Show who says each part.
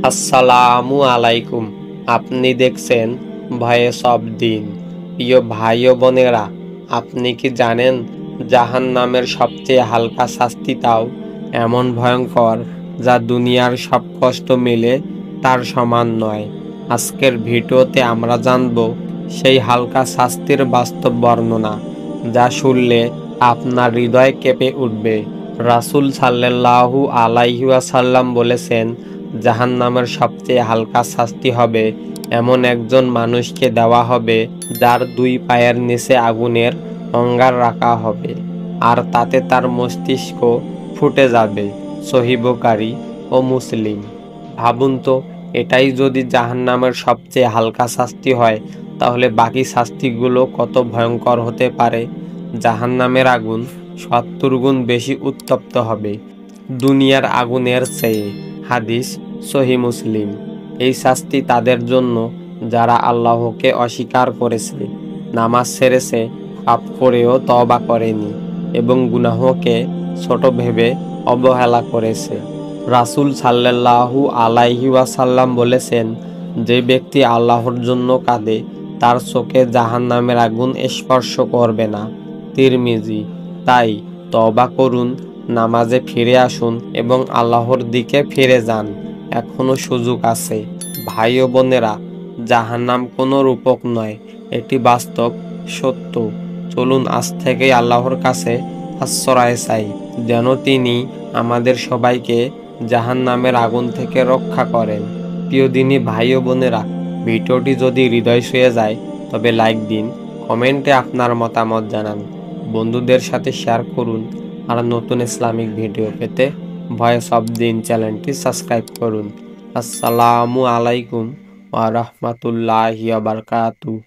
Speaker 1: আসসালামু আলাইকুম। আপনি দেখছেন ভয়ে সব দিন। প্রিয় ভাই ও বোনেরা, আপনি কি জানেন জাহান্নামের সবচেয়ে হালকা শাস্তিটাও এমন ভয়ঙ্কর যা দুনিয়ার সব কষ্ট মিলে তার সমান নয়। আজকের ভিডিওতে আমরা জানব সেই হালকা শাস্তির বাস্তব বর্ণনা, যা শুনলে আপনার হৃদয় কেঁপে উঠবে। রাসূল সাল্লাল্লাহু আলাইহি ওয়াসাল্লাম বলেছেন, জাহান্নামের সবচেয়ে হালকা শাস্তি হবে এমন একজন মানুষকে দেওয়া হবে যার দুই পায়ের নিচে আগুনের অঙ্গার রাখা হবে, আর তাতে তার মস্তিষ্ক ফুটে যাবে। সহিহ বুখারী ও মুসলিম। ভাবুন তো, এটাই যদি জাহান্নামের সবচেয়ে হালকা শাস্তি হয়, তাহলে বাকি শাস্তিগুলো কত ভয়ঙ্কর হতে পারে। জাহান্নামের আগুন ৭০ গুণ বেশি উত্তপ্ত হবে দুনিয়ার আগুনের চেয়ে। হাদিস সহিহ মুসলিম। এই শাস্তি তাদের জন্য যারা আল্লাহকে অস্বীকার করেছে, নামাজ ছেড়েছে, পাপ করেও তওবা করেনি এবং গুনাহকে ছোট ভেবে অবহেলা করেছে। রাসূল সাল্লাল্লাহু আলাইহি ওয়াসাল্লাম বলেছেন, যে ব্যক্তি আল্লাহর জন্য কাঁদে তার চোখে জাহান্নামের আগুন স্পর্শ করবে না। তিরমিজি। তাই তওবা করুন, নামাজে ফিরে আসুন এবং আল্লাহর দিকে ফিরে যান। এখনো সুযোগ আছে। ভাই ও বোনেরা, জাহান্নাম কোনো রূপক নয়, এটি বাস্তব সত্য। চলুন আজ থেকেই আল্লাহর কাছে আশ্রয় চাই, যেন তিনি আমাদের সবাইকে জাহান্নামের আগুন থেকে রক্ষা করেন। প্রিয় দিনী ভাই ও বোনেরা, ভিডিওটি যদি হৃদয় ছুঁয়ে যায় তবে লাইক দিন, কমেন্টে আপনার মতামত জানান, বন্ধুদের সাথে শেয়ার করুন। আর নতুন ইসলামিক ভিডিও পেতে ভয়েস অব দিন চ্যানেলটি সাবস্ক্রাইব করুন। আসসালামু আলাইকুম ওয়া রাহমাতুল্লাহি ওয়া বারাকাতুহু।